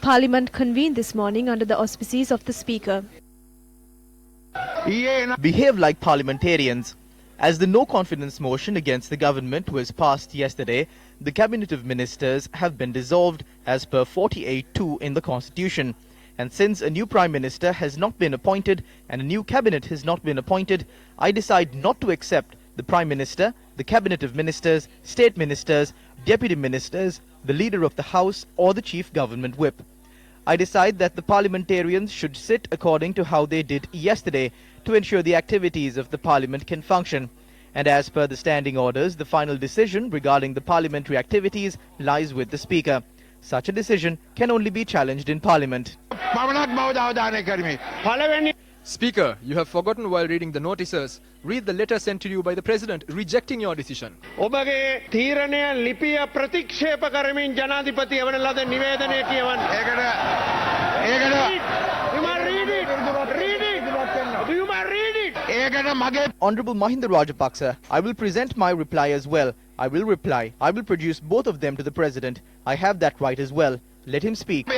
Parliament convened this morning under the auspices of the Speaker. Behave like parliamentarians. As the no-confidence motion against the government was passed yesterday, the Cabinet of Ministers have been dissolved as per 48(2) in the Constitution. And since a new Prime Minister has not been appointed and a new Cabinet has not been appointed, I decide not to accept the Prime Minister, the Cabinet of Ministers, State Ministers, Deputy Ministers, the Leader of the House or the Chief Government Whip. I decide that the parliamentarians should sit according to how they did yesterday to ensure the activities of the Parliament can function. And as per the standing orders, the final decision regarding the parliamentary activities lies with the Speaker. Such a decision can only be challenged in Parliament. Speaker, you have forgotten while reading the notices. Read the letter sent to you by the President rejecting your decision. ඔබගේ තීරණය ලිපිය ප්‍රතික්ෂේප කරමින් ජනාධිපති එවන ලද නිවේදනය කියවන්න. You must read it. Read it. You must read it. Honorable Mahinda Rajapaksa, I will present my reply as well. I will reply. I will produce both of them to the President. I have that right as well. Let him speak. No,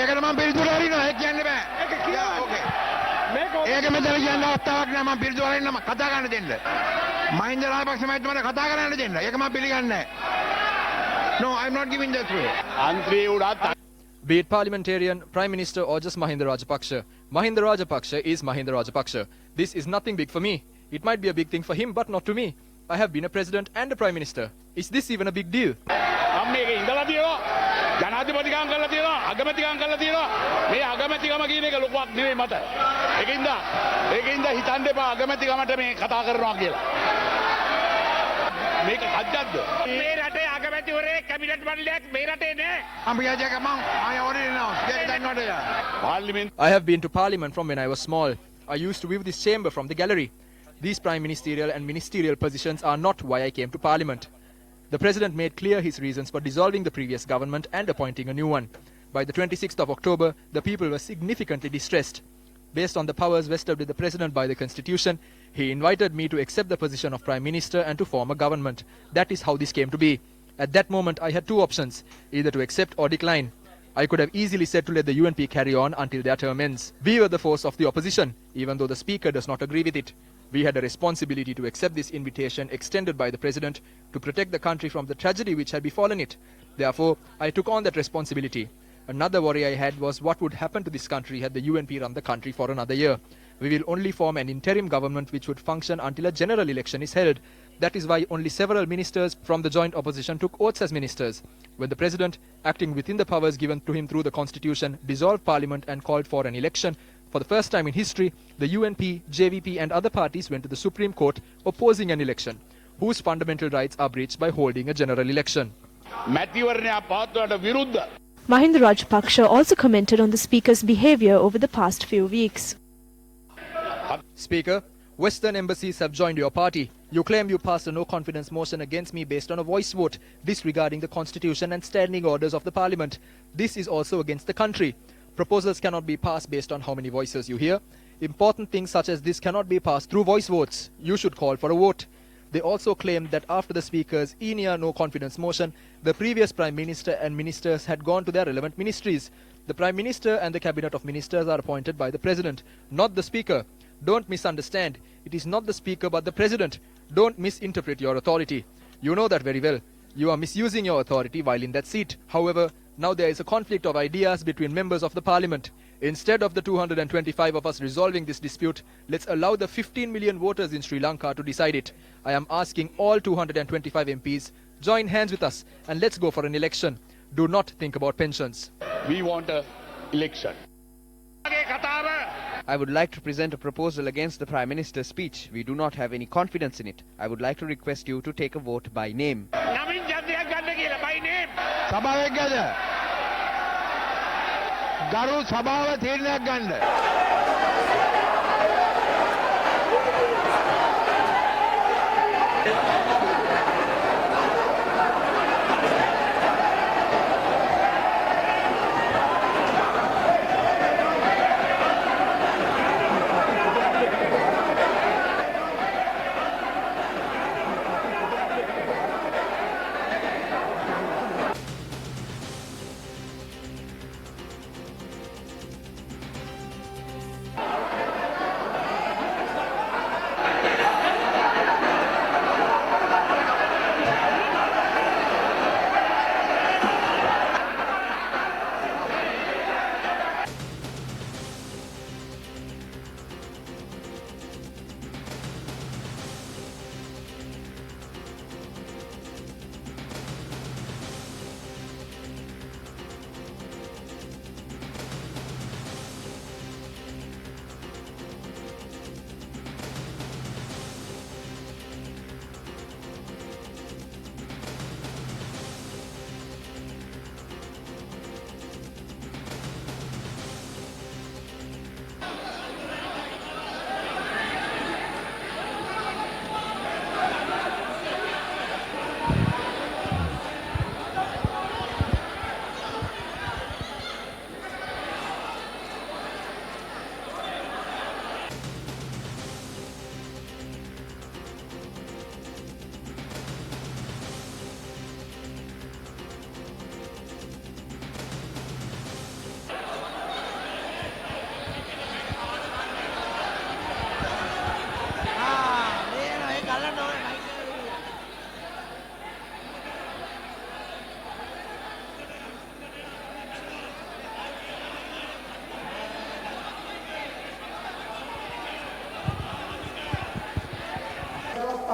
I'm not giving that way. Be it parliamentarian, Prime Minister or just Mahinda Rajapaksa. Mahinda Rajapaksa is Mahinda Rajapaksa. This is nothing big for me. It might be a big thing for him, but not to me. I have been a President and a Prime Minister. Is this even a big deal? ජනාධිපතිකම් කරලා තියෙනවා අගමැතිකම් කරලා තියෙනවා මේ අගමැතිකම කියන එක ලොකුවක් නෙවෙයි මට ඒකින්ද හිතන්න එපා අගමැතිකමට මේ කතා කරනවා කියලා මේක කද්දක්ද මේ රටේ අගමැතිවරේ කැබිනට් මණ්ඩලයක් මේ රටේ නෑ I have been to Parliament from when I was small. I used to view this chamber from the gallery. These prime ministerial and ministerial positions are not why I came to Parliament. The President made clear his reasons for dissolving the previous government and appointing a new one. By the 26th of October, the people were significantly distressed. Based on the powers vested with the President by the Constitution, he invited me to accept the position of Prime Minister and to form a government. That is how this came to be. At that moment, I had two options, either to accept or decline. I could have easily said to let the UNP carry on until their term ends. We were the force of the opposition, even though the Speaker does not agree with it. We had a responsibility to accept this invitation extended by the President to protect the country from the tragedy which had befallen it. Therefore, I took on that responsibility. Another worry I had was what would happen to this country had the UNP run the country for another year. We will only form an interim government which would function until a general election is held. That is why only several ministers from the joint opposition took oaths as ministers. When the President, acting within the powers given to him through the Constitution, dissolved Parliament and called for an election, for the first time in history, the UNP, JVP and other parties went to the Supreme Court opposing an election, whose fundamental rights are breached by holding a general election. Mahinda Rajapaksa also commented on the Speaker's behaviour over the past few weeks. Speaker, Western embassies have joined your party. You claim you passed a no-confidence motion against me based on a voice vote, disregarding the Constitution and standing orders of the Parliament. This is also against the country. Proposals cannot be passed based on how many voices you hear. Important things such as this cannot be passed through voice votes. You should call for a vote. They also claimed that after the Speaker's in-ear no-confidence motion, the previous Prime Minister and ministers had gone to their relevant ministries. The Prime Minister and the Cabinet of Ministers are appointed by the President, not the Speaker. Don't misunderstand. It is not the Speaker but the President. Don't misinterpret your authority. You know that very well. You are misusing your authority while in that seat. However, now there is a conflict of ideas between members of the Parliament. Instead of the 225 of us resolving this dispute, let's allow the 15 million voters in Sri Lanka to decide it. I am asking all 225 MPs, join hands with us and let's go for an election. Do not think about pensions. We want an election. I would like to present a proposal against the Prime Minister's speech. We do not have any confidence in it. I would like to request you to take a vote by name. ගරු සභාව තීරණයක් ගන්න.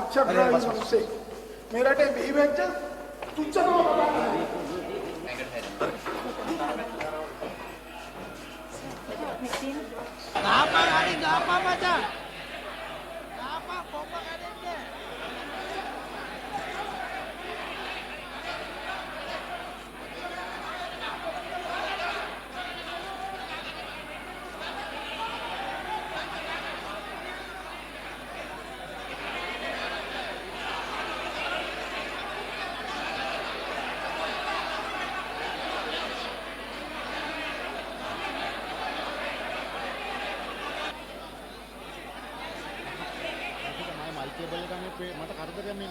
පක්ෂග්‍රාහී මිනිස්සේ මේ රටේ බිහි වෙච්ච තුච්චකම බලන්න. ගාපා මචං. ගාපා කොම්බ කඩෙන්නේ. මට කරදරයක් මේ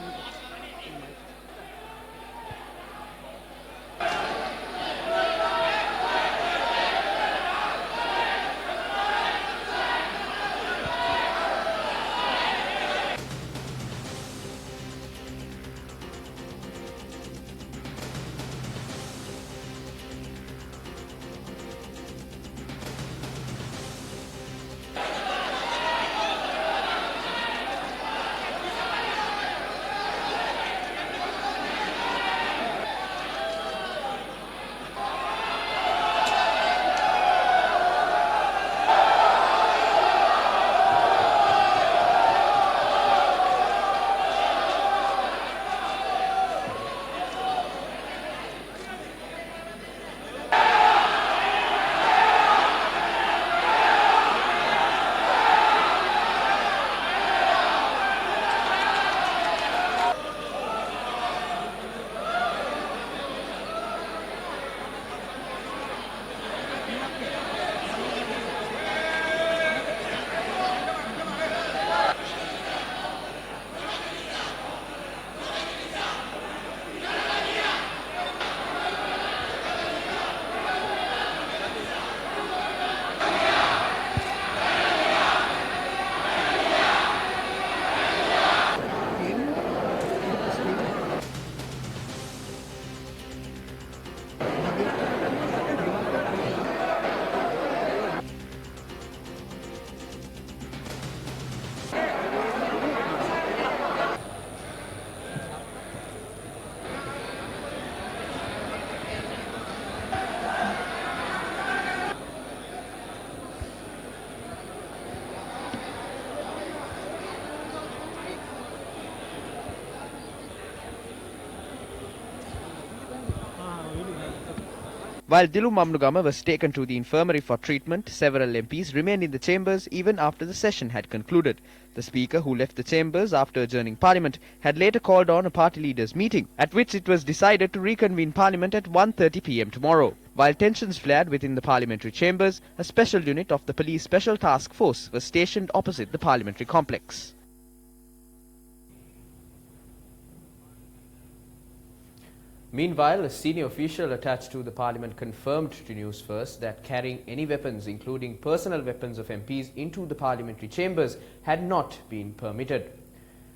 While Dilu Mamnugama was taken to the infirmary for treatment, several MPs remained in the chambers even after the session had concluded. The Speaker, who left the chambers after adjourning Parliament, had later called on a party leaders' meeting, at which it was decided to reconvene Parliament at 1:30 p.m. tomorrow. While tensions flared within the parliamentary chambers, a special unit of the Police Special Task Force was stationed opposite the parliamentary complex. Meanwhile, a senior official attached to the parliament confirmed to Newsfirst that carrying any weapons, including personal weapons of MPs, into the parliamentary chambers had not been permitted.